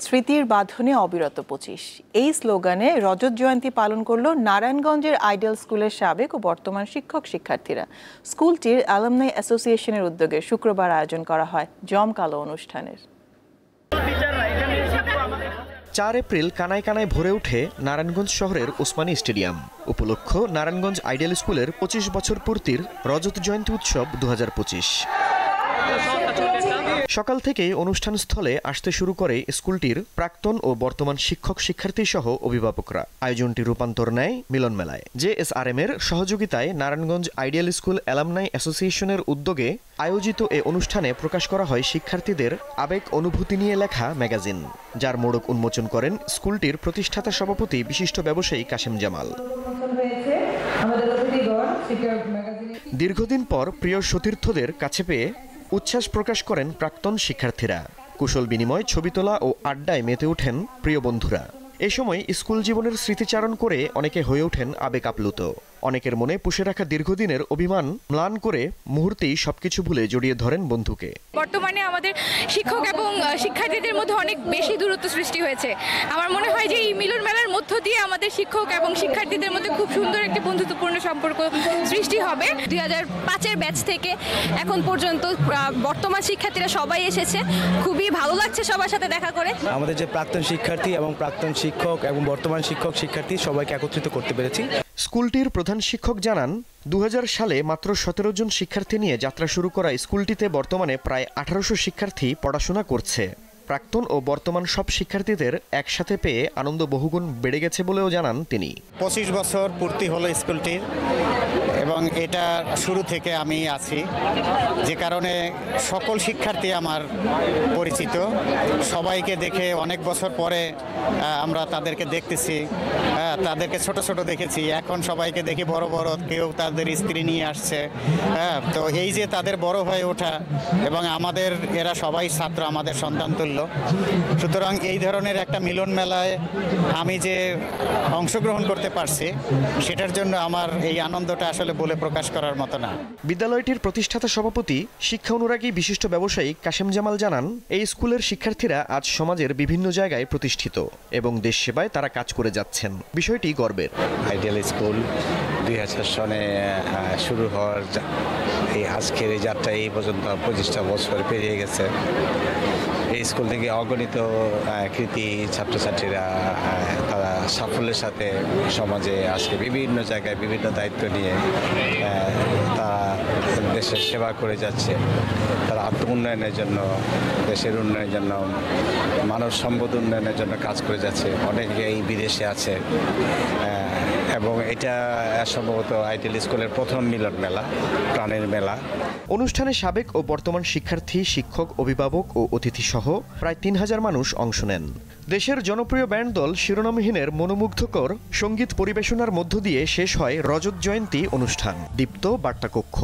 স্মৃতির বাঁধনে অবিরত ২৫ এই স্লোগানে রজত জয়ন্তী পালন করলো নারায়ণগঞ্জের আইডিয়াল স্কুলের সাবেক ও বর্তমান শিক্ষক শিক্ষার্থীরা। স্কুলটির অ্যালামনাই অ্যাসোসিয়েশনের উদ্যোগে শুক্রবার আয়োজন করা হয় জমকালো অনুষ্ঠানের। ৪ এপ্রিল কানায় কানায় ভরে ওঠে নারায়ণগঞ্জ শহরের ওসমানী স্টেডিয়াম। উপলক্ষ নারায়ণগঞ্জ আইডিয়াল স্কুলের ২৫ বছর পূর্তির রজত জয়ন্তী উৎসব ২০২৫। সকাল থেকেই অনুষ্ঠান স্থলে আসতে শুরু করে স্কুলটির প্রাক্তন ও বর্তমান শিক্ষক শিক্ষার্থী সহ অভিভাবকরা। আয়োজনটি রূপান্তর নেয় মিলন মেলায়। JSRM এর সহযোগিতায় নারায়ণগঞ্জ আইডিয়াল স্কুল অ্যালামনাই অ্যাসোসিয়েশনের উদ্যোগে আয়োজিত এ অনুষ্ঠানে প্রকাশ করা হয় শিক্ষার্থীদের আবেগ অনুভূতি নিয়ে লেখা ম্যাগাজিন, যার মোড়ক উন্মোচন করেন স্কুলটির প্রতিষ্ঠাতা সভাপতি বিশিষ্ট ব্যবসায়ী কাশেম জামাল। দীর্ঘদিন পর প্রিয় সতীর্থদের কাছে পেয়ে উচ্ছ্বাস প্রকাশ করেন প্রাক্তন শিক্ষার্থীরা। কুশল বিনিময়, ছবি তোলা ও আড্ডায় মেতে ওঠেন প্রিয় বন্ধুরা। এ সময় স্কুল জীবনের স্মৃতিচারণ করে অনেকে হয়ে ওঠেন আবেগ আপ্লুত। অনেকের মনে পুষে রাখা দীর্ঘদিনের অভিমান ম্লান করে মুহূর্তেই সবকিছু ভুলে জড়িয়ে ধরেন বন্ধুকে। বর্তমানে আমাদের শিক্ষক এবং শিক্ষার্থীদের মধ্যে অনেক বেশি দূরত্ব সৃষ্টি হয়েছে। আমার মনে হয় যে এই মিলন মেলার মধ্য দিয়ে আমাদের শিক্ষক এবং শিক্ষার্থীদের মধ্যে খুব সুন্দর একটি বন্ধুত্বপূর্ণ সম্পর্ক সৃষ্টি হবে। 2005-এর ব্যাচ থেকে এখন পর্যন্ত বর্তমান শিক্ষার্থীরা সবাই এসেছে, খুবই ভালো লাগছে সবার সাথে দেখা করে। আমাদের যে প্রাক্তন শিক্ষার্থী এবং প্রাক্তন শিক্ষক এবং বর্তমান শিক্ষক শিক্ষার্থী সবাইকে একত্রিত করতে পেরেছি। স্কুলটির প্রধান শিক্ষক জানান, 2000 সালে মাত্র 17 জন শিক্ষার্থী নিয়ে যাত্রা শুরু করা স্কুলটিতে বর্তমানে প্রায় 1800 শিক্ষার্থী পড়াশোনা করছে। প্রাক্তন ও বর্তমান সব শিক্ষার্থীদের একসাথে পেয়ে আনন্দ বহুগুণ বেড়ে গেছে বলেও জানান তিনি। 25 বছর পূর্তি হলো স্কুলটির এবং এটা শুরু থেকে আমি আছি, যে কারণে সকল শিক্ষার্থী আমার পরিচিত। সবাইকে দেখে অনেক বছর পরে আমরা তাদেরকে দেখতেছি, তাদেরকে ছোট ছোট দেখেছি, এখন সবাইকে দেখি বড় বড়, কেউ তাদের স্ত্রী নিয়ে আসছে। তো এই যে তাদের বড় হয়ে ওঠা এবং আমাদের এরা সবাই ছাত্র, আমাদের সন্তান তুল্য। সুতরাং এই ধরনের একটা মিলন মেলায় আমি যে অংশগ্রহণ করতে পারছি, সেটার জন্য আমার এই আনন্দটা আসলে বলে প্রকাশ করার মতো না। বিদ্যালয়টির প্রতিষ্ঠাতা সভাপতি, শিক্ষা অনুরাগী বিশিষ্ট ব্যবসায়ী কাশেম জামাল জানান, এই স্কুলের শিক্ষার্থীরা আজ সমাজের বিভিন্ন জায়গায় প্রতিষ্ঠিত এবং দেশ সেবায় তারা কাজ করে যাচ্ছেন। বিষয়টি গর্বের। আইডিয়াল স্কুল 2000 সনে শুরু হওয়ার এই আজকের এই যাত্রা এই পর্যন্ত 25টা বছর পেরিয়ে গেছে। এই স্কুল থেকে অগণিত কৃতি ছাত্রছাত্রীরা তারা সাফল্যের সাথে সমাজে আজকে বিভিন্ন জায়গায় বিভিন্ন দায়িত্ব নিয়ে তারা দেশের সেবা করে যাচ্ছে। তারা আত্ম উন্নয়নের জন্য, দেশের উন্নয়নের জন্য, মানব সম্পদ উন্নয়নের জন্য কাজ করে যাচ্ছে। অনেকেই বিদেশে আছে এবং এটা সম্ভবত আইডিয়াল স্কুলের প্রথম মিলন মেলা, প্রাণের মেলা। অনুষ্ঠানে সাবেক ও বর্তমান শিক্ষার্থী, শিক্ষক, অভিভাবক ও অতিথি সহ প্রায় 3000 মানুষ অংশ নেন। দেশের জনপ্রিয় ব্যান্ড দল শিরোনামহীনের মনোমুগ্ধকর সঙ্গীত পরিবেশনার মধ্য দিয়ে শেষ হয় রজত জয়ন্তী অনুষ্ঠান। দীপ্ত বার্তা কক্ষ।